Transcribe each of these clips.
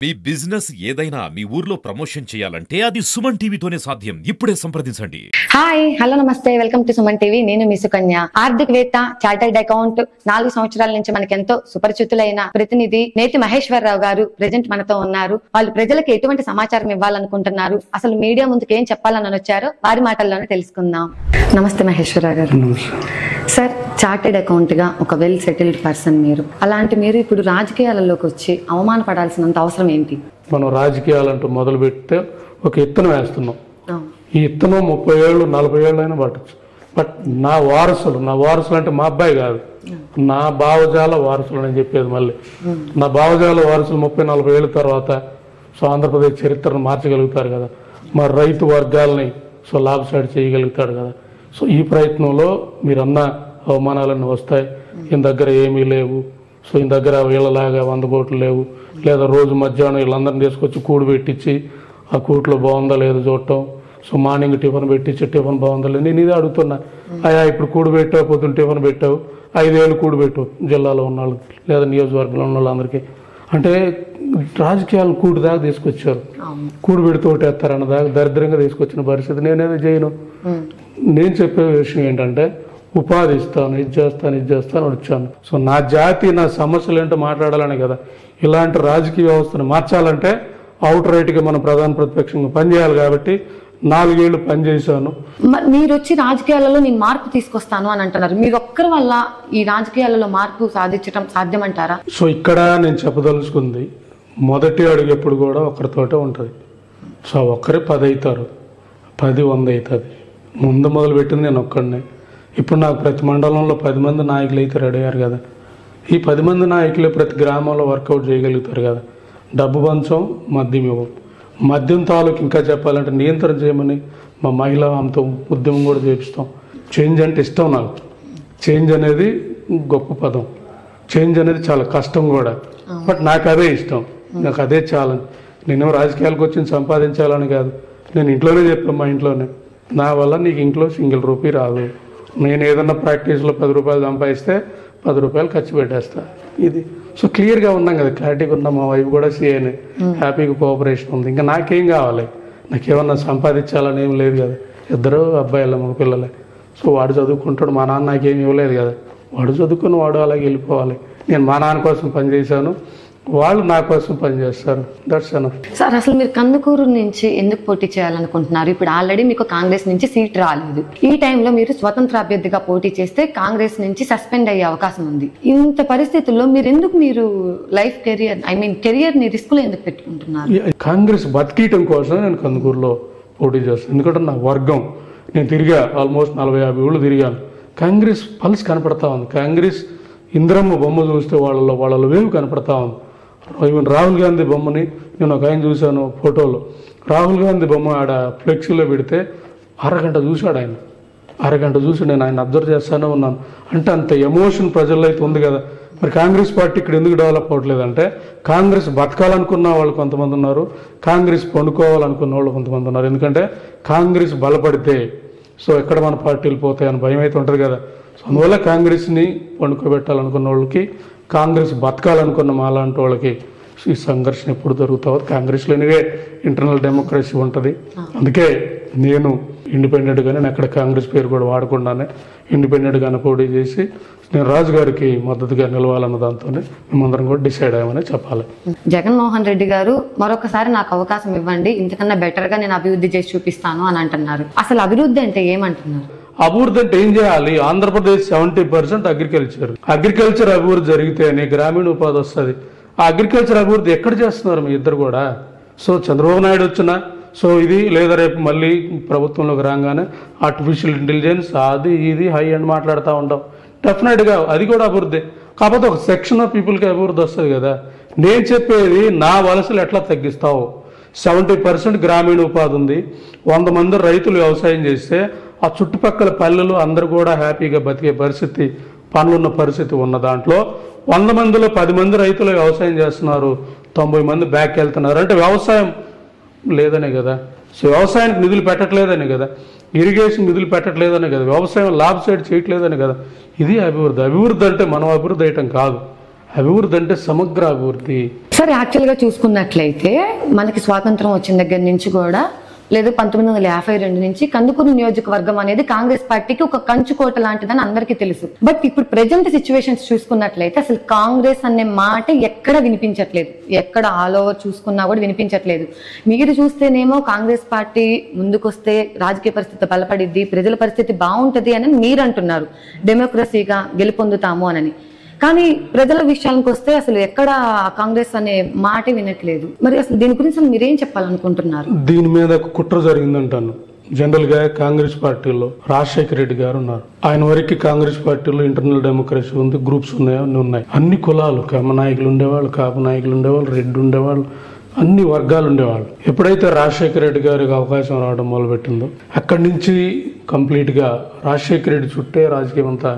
మీ business ఏదైనా మీ ఊర్లో promotion చేయాలంటే అది సుమన్ టీవీతోనే సాధ్యం. ఇప్పుడే సంప్రదించండి. హాయ్ హలో నమస్తే, వెల్కమ్ టు సుమన్ టీవీ. నేను మీ సుకన్య. ఆర్థికవేత్త, చార్టర్డ్ అకౌంట్, 4 సంవత్సరాల నుంచి మనకెంతో సుపరిచితులైన ప్రతినిధి నేతి మహేశ్వరరావు గారు ప్రెజెంట్ మనతో ఉన్నారు. వాళ్ళు ప్రజలకు ఎటువంటి సమాచారం ఇవ్వాలనుకుంటున్నారు, అసలు మీడియా ముందుకు ఏం చెప్పాలని వచ్చారో వారి మాటల్లోనే తెలుసుకుందాం. నమస్తే మహేశ్వరరావు గారు. సార్, చార్టెడ్ అకౌంట్ గా ఒక వెల్ సెటిల్డ్ పర్సన్ మీరు. అలాంటి మీరు ఇప్పుడు రాజకీయాలలోకి వచ్చి అవమానపడాల్సినంత అవసరం ఏంటి? మనం రాజకీయాలంటూ మొదలు పెడితే ఒక ఇత్తనం వేస్తున్నాం. ఈ ఇత్తనం 30 ఏళ్ళు 40 ఏళ్ళు అయినా పట్టచ్చు. బట్ నా వారసులు అంటే మా అబ్బాయి కాదు, నా భావజాల వారసులు అని చెప్పేది. మళ్ళీ నా భావజాల వారసులు 30-40 ఏళ్ళ తర్వాత ఆంధ్రప్రదేశ్ చరిత్రను మార్చగలుగుతారు కదా, మా రైతు వర్గాలని లాభసాటి చేయగలుగుతాడు కదా. ఈ ప్రయత్నంలో మీరన్న అవమానాలన్నీ వస్తాయి. ఈయన దగ్గర ఏమీ లేవు, ఈయన దగ్గర వీళ్ళలాగా 100 కోట్లు లేవు, లేదా రోజు మధ్యాహ్నం వీళ్ళందరినీ తీసుకొచ్చి కూడు పెట్టించి ఆ కూట్లో బాగుందా లేదు చూడటం, మార్నింగ్ టిఫిన్ పెట్టించి టిఫిన్ బాగుందా లేదు. నేను ఇదే అడుగుతున్నా, అయ్యా ఇప్పుడు కూడు పెట్టావు, పొద్దున్న టిఫిన్ పెట్టావు, 5 ఏళ్ళు కూడు పెట్టావు జిల్లాలో ఉన్న వాళ్ళకి లేదా నియోజకవర్గంలో ఉన్న వాళ్ళందరికీ. అంటే రాజకీయాలు కూడు దాకా తీసుకొచ్చారు, కూడు పెడితే ఒకటేస్తారన్న దాకా దరిద్రంగా తీసుకొచ్చిన పరిస్థితి. నేనేదో చేయను. నేను చెప్పే విషయం ఏంటంటే ఉపాధి ఇస్తాను, ఇది చేస్తాను వచ్చాను. నా జాతి నా సమస్యలు ఏంటో మాట్లాడాలని కదా. ఇలాంటి రాజకీయ వ్యవస్థను మార్చాలంటే అవుట్ రైట్గా మనం ప్రధాన ప్రతిపక్షంగా పనిచేయాలి. కాబట్టి 4 ఏళ్ళు పనిచేశాను. మీరు వచ్చి రాజకీయాలలో నేను మార్పు తీసుకొస్తాను అని అంటున్నారు. మీరు ఒక్కరి వల్ల ఈ రాజకీయాలలో మార్పు సాధించడం సాధ్యమంటారా? ఇక్కడ నేను చెప్పదలుచుకుంది, మొదటి అడుగు ఎప్పుడు కూడా ఒకరితోటే ఉంటుంది. ఒక్కరే 10 అవుతారు, 10 100 అవుతుంది. ముందు మొదలుపెట్టింది నేను ఒక్కడినే. ఇప్పుడు నాకు ప్రతి మండలంలో 10 మంది నాయకులు అయితే రెడీ అయ్యారు కదా. ఈ 10 మంది నాయకులే ప్రతి గ్రామంలో వర్కౌట్ చేయగలుగుతారు కదా. డబ్బు పంచం, మద్యం ఇవ్వం. మద్యం తాలూకు ఇంకా చెప్పాలంటే నియంత్రణ చేయమని మా మహిళ అంత ఉద్యమం కూడా చేపిస్తాం. చేంజ్ అంటే ఇష్టం నాకు. చేంజ్ అనేది గొప్ప పదం, చేంజ్ అనేది చాలా కష్టం కూడా. బట్ నాకు అదే ఇష్టం, నాకు అదే చాలా. నేను రాజకీయాలకు వచ్చి సంపాదించాలని కాదు. నేను ఇంట్లోనే చెప్పాను, మా ఇంట్లోనే, నా వల్ల నీకు ఇంట్లో సింగిల్ రూపీ రాదు. నేను ఏదన్నా ప్రాక్టీస్లో 10 రూపాయలు సంపాదిస్తే 10 రూపాయలు ఖర్చు పెట్టేస్తా. ఇది క్లియర్గా ఉన్నాం కదా, క్లారిటీగా ఉన్నాం. మా వైపు కూడా సీఏనే, హ్యాపీగా కోఆపరేషన్ ఉంది. ఇంకా నాకేం కావాలి? నాకేమన్నా సంపాదించాలని ఏం లేదు కదా. ఇద్దరు అబ్బాయిల మగ పిల్లలే. వాడు చదువుకుంటాడు, మా నాన్న నాకేం ఇవ్వలేదు కదా. వాడు చదువుకుని వాడు అలాగే వెళ్ళిపోవాలి. నేను మా నాన్న కోసం పనిచేశాను, వాళ్ళు నా కోసం పనిచేస్తారు. That's enough. సార్, అసలు మీరు కందుకూరు నుంచి ఎందుకు పోటీ చేయాలనుకుంటున్నారు? ఇప్పుడు ఆల్రెడీ మీకు కాంగ్రెస్ నుంచి సీట్ రాలేదు. ఈ టైంలో మీరు స్వతంత్ర అభ్యర్థిగా పోటీ చేస్తే కాంగ్రెస్ నుంచి సస్పెండ్ అయ్యే అవకాశం ఉంది. ఇంత పరిస్థితుల్లో మీరు లైఫ్ కెరియర్ ని రిస్క్ లో ఎందుకు పెట్టుకుంటున్నారు? కాంగ్రెస్ బతికీయటం కోసం నేను కందుకూరులో పోటీ చేస్తాను. ఎందుకంటే నా వర్గం, నేను తిరిగా ఆల్మోస్ట్ 40-50 ఊళ్ళు తిరిగాను. కాంగ్రెస్ పల్స్ కనపడతా ఉంది. కాంగ్రెస్ ఇంద్రమ్మ బొమ్మ చూస్తే వాళ్ళ వేవ్ కనపడతా ఉంది. ఈవెన్ రాహుల్ గాంధీ బొమ్మని నేను ఒక ఆయన చూశాను ఫోటోలో. రాహుల్ గాంధీ బొమ్మ ఆడ ఫ్లెక్సీలో పెడితే అరగంట చూశాడు ఆయన. అరగంట చూసి నేను ఆయన అబ్జర్వ్ చేస్తానే ఉన్నాను. అంటే అంత ఎమోషన్ ప్రజల్లో అయితే ఉంది కదా. మరి కాంగ్రెస్ పార్టీ ఇక్కడ ఎందుకు డెవలప్ అవ్వట్లేదంటే, కాంగ్రెస్ బతకాలనుకున్న వాళ్ళు కొంతమంది ఉన్నారు, కాంగ్రెస్ పండుకోవాలనుకున్న వాళ్ళు కొంతమంది ఉన్నారు. ఎందుకంటే కాంగ్రెస్ బలపడితే ఎక్కడ మన పార్టీలు పోతాయని భయం అయితే ఉంటుంది కదా. అందువల్ల కాంగ్రెస్ని పండుకోబెట్టాలనుకున్న వాళ్ళకి, కాంగ్రెస్ బతకాలనుకున్న మాలాంటి వాళ్ళకి ఈ సంఘర్షణ ఎప్పుడు జరుగుతావు. కాంగ్రెస్లోనివే ఇంటర్నల్ డెమోక్రసీ ఉంటుంది. అందుకే నేను ఇండిపెండెంట్గానే, నేను ఎక్కడ కాంగ్రెస్ పేరు కూడా వాడకుండానే ఇండిపెండెంట్గానే పోటీ చేసి నేను రాజుగారికి మద్దతుగా నిలవాలన్న దాంతోనే మేమందరం కూడా డిసైడ్ అయ్యామని చెప్పాలి. జగన్మోహన్ రెడ్డి గారు మరొకసారి నాకు అవకాశం ఇవ్వండి, ఇంతకన్నా బెటర్గా నేను అభివృద్ధి చేసి చూపిస్తాను అని అంటున్నారు. అసలు అభివృద్ధి అంటే ఏమంటున్నారు? అభివృద్ధి అంటే ఏం చేయాలి? ఆంధ్రప్రదేశ్ 70% అగ్రికల్చర్ అభివృద్ధి జరిగితేనే గ్రామీణ ఉపాధి వస్తుంది. ఆ అగ్రికల్చర్ అభివృద్ధి ఎక్కడ చేస్తున్నారు మీ ఇద్దరు కూడా? చంద్రబాబు నాయుడు వచ్చినా ఇది లేదా రేపు మళ్ళీ ప్రభుత్వంలోకి రాగానే ఆర్టిఫిషియల్ ఇంటెలిజెన్స్ అది ఇది హై అండ్ మాట్లాడుతూ ఉంటాం. డెఫినెట్గా అది కూడా అభివృద్ధి. కాకపోతే ఒక సెక్షన్ ఆఫ్ పీపుల్కి అభివృద్ధి వస్తుంది కదా. నేను చెప్పేది, నా వలసలు ఎట్లా తగ్గిస్తావు? 70% గ్రామీణ ఉపాధి ఉంది. 100 మంది రైతులు వ్యవసాయం చేస్తే ఆ చుట్టుపక్కల పల్లెలు అందరూ కూడా హ్యాపీగా బతికే పరిస్థితి, పనులున్న పరిస్థితి ఉన్న దాంట్లో 100 మందిలో 10 మంది రైతులు వ్యవసాయం చేస్తున్నారు, 90 మంది బ్యాక్ వెళ్తున్నారు. అంటే వ్యవసాయం లేదనే కదా. వ్యవసాయానికి నిధులు పెట్టట్లేదనే కదా, ఇరిగేషన్ నిధులు పెట్టట్లేదనే కదా, వ్యవసాయం లాభ సైడ్ చేయట్లేదనే కదా. ఇది అభివృద్ధి. అభివృద్ధి అంటే మనం అభివృద్ధి అయ్యటం కాదు. అభివృద్ధి అంటే సమగ్ర అభివృద్ధి. సార్ యాక్చువల్గా చూసుకున్నట్లయితే మనకి స్వాతంత్రం వచ్చిన దగ్గర నుంచి కూడా లేదు 1952 నుంచి కందుకూరు నియోజకవర్గం అనేది కాంగ్రెస్ పార్టీకి ఒక కంచుకోట లాంటిదని అందరికీ తెలుసు. బట్ ఇప్పుడు ప్రెజెంట్ సిచ్యువేషన్స్ చూసుకున్నట్లయితే అసలు కాంగ్రెస్ అనే మాట ఎక్కడ వినిపించట్లేదు, ఎక్కడ ఆల్ ఓవర్ చూసుకున్నా కూడా వినిపించట్లేదు. మీరు చూస్తేనేమో కాంగ్రెస్ పార్టీ ముందుకొస్తే రాజకీయ పరిస్థితి బలపడిద్ది, ప్రజల పరిస్థితి బాగుంటది అని మీరు అంటున్నారు, డెమోక్రసీగా గెలుపొందుతాము అని. కానీ ప్రజల విషయానికి వస్తే అసలు ఎక్కడ కాంగ్రెస్ అనే మాట వినట్లేదు. మరి అసలు దీని గురించి మీరేం చెప్పాలనుకుంటున్నారు? దీని మీద ఒక కుట్ర జరిగిందంటాను. జనరల్ గా కాంగ్రెస్ పార్టీలో రాజశేఖర రెడ్డి గారు ఉన్నారు. ఆయన వరకు కాంగ్రెస్ పార్టీలో ఇంటర్నల్ డెమోక్రసీ ఉంది, గ్రూప్స్ ఉన్నాయి. అన్ని కులాలు, కమ్మ నాయకులు ఉండేవాళ్ళు, కాపు నాయకులు ఉండేవాళ్ళు, రెడ్డి ఉండేవాళ్ళు, అన్ని వర్గాలు ఉండేవాళ్ళు. ఎప్పుడైతే రాజశేఖర రెడ్డి గారికి అవకాశం రావడం మొదలుపెట్టిందో అక్కడి నుంచి కంప్లీట్ గా రాజశేఖర రెడ్డి చుట్టే రాజకీయం అంతా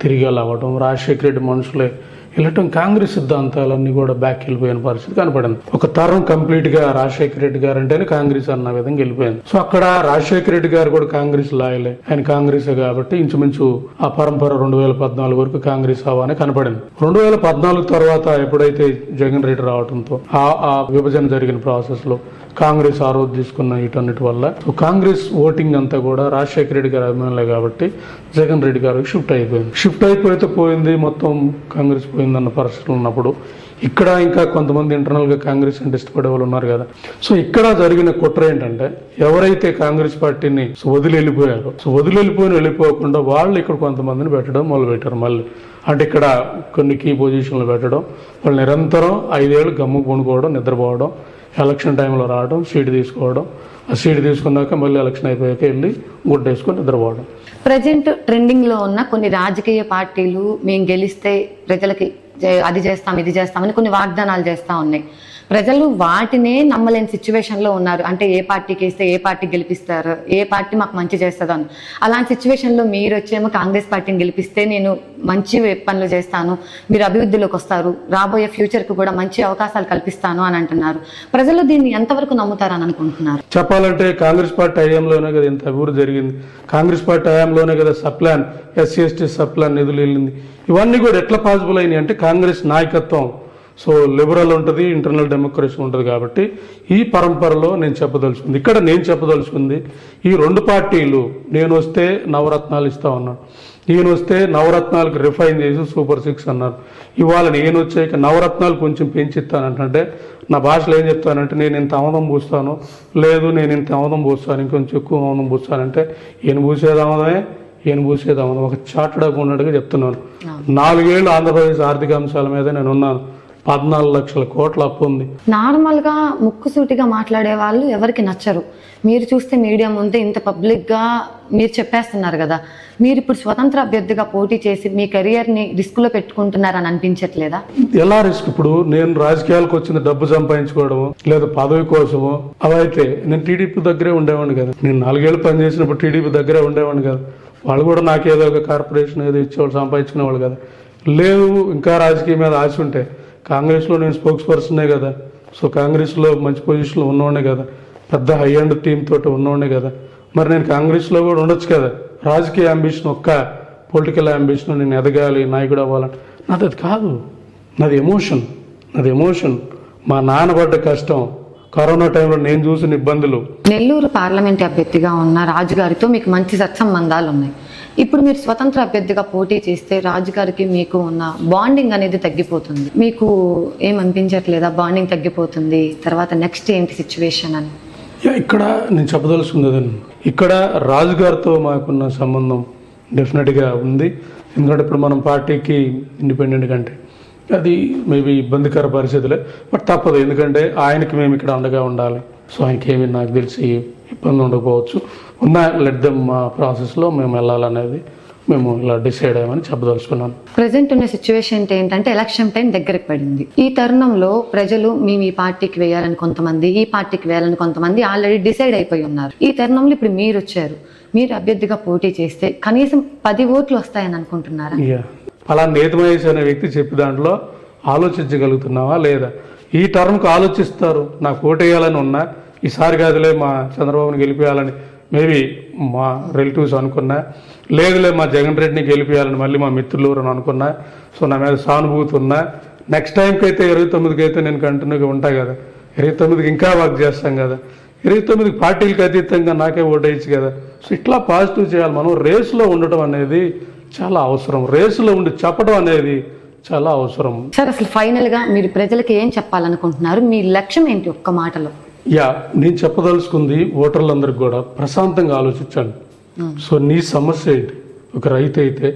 తిరిగి అవ్వడం, రాజశేఖర రెడ్డి మనుషులే వెళ్ళటం, కాంగ్రెస్ సిద్ధాంతాలన్నీ కూడా బ్యాక్ వెళ్ళిపోయిన పరిస్థితి కనపడింది. ఒక తరం కంప్లీట్ గా రాజశేఖర రెడ్డి గారు అంటేనే కాంగ్రెస్ అన్న విధంగా వెళ్ళిపోయింది. సో అక్కడ రాజశేఖర రెడ్డి గారు కూడా కాంగ్రెస్ లాయలే, ఆయన కాంగ్రెస్ కాబట్టి ఇంచుమించు ఆ పరంపర 2014 వరకు కాంగ్రెస్ హవానే కనపడింది. 2014 తర్వాత ఎప్పుడైతే జగన్ రెడ్డి రావడంతో ఆ విభజన జరిగిన ప్రాసెస్ లో కాంగ్రెస్ ఆ రోజు తీసుకున్న వీటన్నిటి వల్ల కాంగ్రెస్ ఓటింగ్ అంతా కూడా రాజశేఖర రెడ్డి గారి అభిమానులే కాబట్టి జగన్ రెడ్డి గారికి షిఫ్ట్ అయిపోతే పోయింది, మొత్తం కాంగ్రెస్ పోయిందన్న పరిస్థితులు ఉన్నప్పుడు ఇక్కడ ఇంకా కొంతమంది ఇంటర్నల్ గా కాంగ్రెస్ అంటే ఇష్టపడే వాళ్ళు ఉన్నారు కదా. సో ఇక్కడ జరిగిన కుట్ర ఏంటంటే ఎవరైతే కాంగ్రెస్ పార్టీని వెళ్ళిపోకుండా వాళ్ళు ఇక్కడ కొంతమందిని పెట్టడం మొదలుపెట్టారు. మళ్ళీ అంటే ఇక్కడ కొన్ని కీ పొజిషన్లు పెట్టడం, వాళ్ళు నిరంతరం 5 ఏళ్ళు గమ్ము కొనుక్కోవడం, నిద్రపోవడం, ఎలక్షన్ టైంలో రావడం, సీట్ తీసుకోవడం, ఆ సీట్ తీసుకున్నాక మళ్ళీ ఎలక్షన్ అయిపోయాక వెళ్ళి గుడ్డేసుకొని నిద్రపోవడం. ప్రజెంట్ ట్రెండింగ్ లో ఉన్న కొన్ని రాజకీయ పార్టీలు మేము గెలిస్తే ప్రజలకి అది చేస్తాం ఇది చేస్తామని కొన్ని వాగ్దానాలు చేస్తా ఉన్నాయి. ప్రజలు వాటినే నమ్మలేని సిచ్యువేషన్ లో ఉన్నారు. అంటే ఏ పార్టీకి వేస్తే ఏ పార్టీ గెలిపిస్తారు, ఏ పార్టీ మాకు మంచి చేస్తుందో అని. అలాంటి సిచ్యువేషన్ లో మీరు వచ్చేమో కాంగ్రెస్ పార్టీని గెలిపిస్తే నేను మంచి పనులు చేస్తాను, మీరు అభివృద్ధిలోకి వస్తారు, రాబోయే ఫ్యూచర్ కు కూడా మంచి అవకాశాలు కల్పిస్తాను అని అంటున్నారు. ప్రజలు దీన్ని ఎంతవరకు నమ్ముతారని అనుకుంటున్నారు? చెప్పాలంటే కాంగ్రెస్ పార్టీ హయాంలోనే కదా ఇంత అభివృద్ధి జరిగింది. కాంగ్రెస్ పార్టీ హయాంలోనే కదా సప్లాన్, SC ST సప్లాన్ నిధులు వెళ్ళింది. ఇవన్నీ కూడా ఎట్లా పాసిబుల్ అయినాయి అంటే కాంగ్రెస్ నాయకత్వం. సో లిబరల్ ఉంటుంది, ఇంటర్నల్ డెమోక్రసీ ఉంటుంది. కాబట్టి ఈ పరంపరలో నేను చెప్పదలుచుకుంది ఈ 2 పార్టీలు నేను వస్తే నవరత్నాలు ఇస్తా ఉన్నాను, నేను వస్తే నవరత్నాలకు రిఫైన్ చేసి సూపర్ 6 అన్నారు. ఇవాళ నేను వచ్చాక నవరత్నాలు కొంచెం పెంచిస్తానంటే నా భాషలో ఏం చెప్తానంటే నేను ఇంత ఆమోదం పూస్తాను, లేదు నేను ఇంత ఆమోదం పూస్తాను, ఇంకొంచెం ఎక్కువ ఆమోదం పూస్తానంటే ఈయన పూసేది ఆమోదం ఒక చార్టెడ్ అకౌంటెంట్గా చెప్తున్నాను. 4 ఏళ్ళు ఆంధ్రప్రదేశ్ ఆర్థిక అంశాల మీద నేను ఉన్నాను. 14 లక్షల కోట్ల అప్పు ఉంది. నార్మల్ గా ముక్కుసూటిగా మాట్లాడే వాళ్ళు ఎవరికి నచ్చరు. మీరు చూస్తే మీడియా ముందే ఇంత పబ్లిక్ గా మీరు చెప్పేస్తున్నారు కదా. మీరు ఇప్పుడు స్వతంత్ర అభ్యర్థిగా పోటీ చేసి మీ కెరియర్ ని రిస్క్ లో పెట్టుకుంటున్నారని అనిపించట్లేదా? ఎలా రిస్క్? ఇప్పుడు నేను రాజకీయాలకు వచ్చింది డబ్బు సంపాదించుకోవడము లేదా పదవి కోసము అవైతే నేను టీడీపీ దగ్గరే ఉండేవాడిని కదా. నేను 4 ఏళ్ళు పనిచేసినప్పుడు టీడీపీ దగ్గరే ఉండేవాడిని కదా. వాళ్ళు కూడా నాకు ఏదో ఒక కార్పొరేషన్ ఏదో ఇచ్చేవాళ్ళు, సంపాదించుకునేవాళ్ళు కదా. లేదు ఇంకా రాజకీయం మీద ఆశ ఉంటే కాంగ్రెస్లో నేను స్పోక్స్ పర్సనే కదా. సో కాంగ్రెస్లో మంచి పొజిషన్లో ఉన్నవాడే కదా, పెద్ద హై అండ్ టీమ్ తోటి ఉన్నవాడే కదా. మరి నేను కాంగ్రెస్లో కూడా ఉండొచ్చు కదా. రాజకీయ అంబిషన్, ఒక్క పొలిటికల్ అంబిషన్, నేను ఎదగాలి, నాయకుడు అవ్వాలని నాది అది కాదు. నాది ఎమోషన్. మా నాన్న పడ్డ కష్టం, కరోనా టైంలో నేను చూసిన ఇబ్బందులు. నెల్లూరు పార్లమెంట్ అభ్యర్థిగా ఉన్న రాజుగారితో మీకు మంచి సత్సంబంధాలు ఉన్నాయి. ఇప్పుడు మీరు స్వతంత్ర అభ్యర్థిగా పోటీ చేస్తే రాజుగారికి మీకు ఉన్న బాండింగ్ అనేది తగ్గిపోతుంది. మీకు ఏమనిపించట్లేదా బాండింగ్ తగ్గిపోతుంది, తర్వాత నెక్స్ట్ ఏంటి సిచ్యువేషన్ అని? ఇక్కడ నేను చెప్పదలుచుకుంది ఇక్కడ రాజుగారితో మాకున్న సంబంధం డెఫినెట్గా ఉంది. ఎందుకంటే ఇప్పుడు మనం పార్టీకి ఇండిపెండెంట్ కంటే అది మేబీ ఇబ్బందికర పరిస్థితులే, బట్ తప్పదు. ఎందుకంటే ఆయనకి మేము ఇక్కడ అండగా ఉండాలి. సో ఆయనకి ఏమి నాకు తెలిసి ఇబ్బంది ఉండకపోవచ్చు. ఉన్న లెట్ దెమ్ ప్రాసెస్లో మేము వెళ్ళాలనేది మేము ఇలా డిసైడ్ అయ్యామని చెప్పదలుచుకున్నాను. ప్రజెంట్ ఉన్న సిచ్యువేషన్ ఏంటంటే ఎలక్షన్ టైం దగ్గరకు పడింది. ఈ తరుణంలో ప్రజలు మేము ఈ పార్టీకి వేయాలని కొంతమంది, ఈ పార్టీకి వేయాలని కొంతమంది ఆల్రెడీ డిసైడ్ అయిపోయి ఉన్నారు. ఈ తరుణంలో ఇప్పుడు మీరు వచ్చారు, మీరు అభ్యర్థిగా పోటీ చేస్తే కనీసం 10 ఓట్లు వస్తాయని అనుకుంటున్నారా? అలా నేతి మహేష్ అనే వ్యక్తి చెప్పి దాంట్లో ఆలోచించగలుగుతున్నావా లేదా? ఈ టర్మ్కి ఆలోచిస్తారు. నాకు ఓటు వేయాలని ఉన్నా, ఈసారి కాదులే మా చంద్రబాబుని గెలిపేయాలని మేబీ మా రిలేటివ్స్ అనుకున్నా, లేదులే మా జగన్ రెడ్డిని గెలిపేయాలని మళ్ళీ మా మిత్రులు అని అనుకున్నా. సో నా మీద సానుభూతి ఉన్నా, నెక్స్ట్ టైంకి అయితే 29కి అయితే నేను కంటిన్యూగా ఉంటా కదా, 29కి ఇంకా వర్క్ చేస్తాం కదా, 29కి పార్టీలకు అతీతంగా నాకే ఓటేయచ్చు కదా. సో ఇట్లా పాజిటివ్ చేయాలి. మనం రేసులో ఉండటం అనేది చాలా అవసరం, రేసులో ఉండి చెప్పడం అనేది చాలా అవసరం. సార్ అసలు ఫైనల్ గా మీరు ప్రజలకు ఏం చెప్పాలనుకుంటున్నారు? మీ లక్ష్యం ఏంటి ఒక్క మాటలో? నేను చెప్పదలుచుకుంది ఓటర్లందరికీ కూడా ప్రశాంతంగా ఆలోచించండి. సో నీ సమస్య ఏంటి? ఒక రైతు అయితే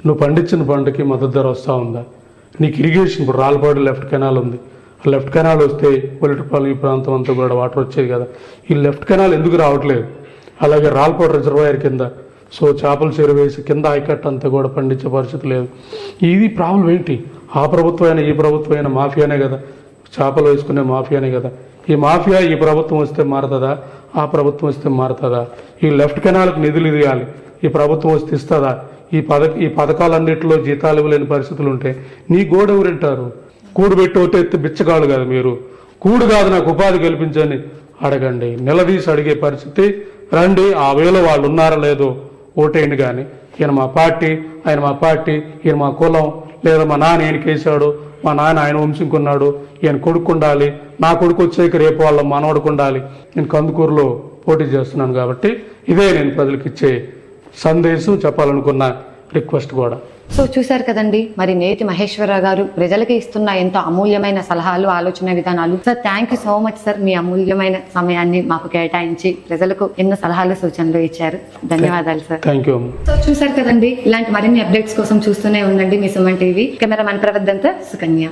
నువ్వు పండించిన పంటకి మద్దతు ధర వస్తూ ఉందా? నీకు ఇరిగేషన్, ఇప్పుడు రాళ్ళపాడు లెఫ్ట్ కెనాల్ ఉంది, లెఫ్ట్ కెనాల్ వస్తే పొలిటిపాలెం ఈ ప్రాంతం అంతా కూడా వాటర్ వచ్చేది కదా, ఈ లెఫ్ట్ కెనాల్ ఎందుకు రావట్లేదు? అలాగే రాళ్ళపాడు రిజర్వాయర్ కింద సో చేపలు చెరువేసి కింద ఆయకట్టు అంతా కూడా పండించే పరిస్థితి లేదు. ఇది ప్రాబ్లం ఏంటి? ఆ ప్రభుత్వం అయినా ఈ ప్రభుత్వం అయినా మాఫియానే కదా, చేపలు వేసుకునే మాఫియానే కదా. ఈ మాఫియా ఈ ప్రభుత్వం వస్తే మారుతుందా, ఆ ప్రభుత్వం వస్తే మారుతుందా? ఈ లెఫ్ట్ కెనాల్కి నిధులు ఇవ్వాలి, ఈ ప్రభుత్వం వస్తే ఇస్తుందా? ఈ పథకాలన్నింటిలో జీతాలు ఇవ్వలేని పరిస్థితులు ఉంటే నీ గోడు ఎవరు వింటారు? కూడు పెట్టి ఓటెత్తి బిచ్చగాళ్ళు కాదు మీరు, కూడు కాదు నాకు ఉపాధి కల్పించని అడగండి, నిలదీసి అడిగే పరిస్థితి రండి. ఆ వేలో వాళ్ళు ఉన్నారో లేదో ఓటేయండి. కానీ ఈయన మా పార్టీ, ఆయన మా పార్టీ, ఈయన మా కులం, లేదా మా నాన్న ఈయనకి వేసాడు, మా నాన్న ఆయన వంశంకున్నాడు, ఈయన కొడుకు ఉండాలి, నా కొడుకు వచ్చేకి రేపు వాళ్ళ మనవడుకు ఉండాలి. నేను కందుకూరులో పోటీ చేస్తున్నాను కాబట్టి ఇదే నేను ప్రజలకు ఇచ్చే సందేశం, చెప్పాలనుకున్న రిక్వెస్ట్ కూడా. సో చూశారు కదండి, మరి నేతి మహేశ్వరరావు గారు ప్రజలకి ఇస్తున్న ఎంతో అమూల్యమైన సలహాలు, ఆలోచన విధానాలు. Sir thank you so much sir, మీ అమూల్యమైన సమయాన్ని మాకు కేటాయించి ప్రజలకు ఎన్నో సలహాలు, సూచనలు ఇచ్చారు. ధన్యవాదాలు సార్. Thank you. సో చూశారు కదండి, ఇలాంటి మరిన్ని అప్డేట్స్ కోసం చూస్తూనే ఉండండి మీ సుమన్ టీవీ. కెమెరామెన్ ప్రవద్దంతో సుకన్య.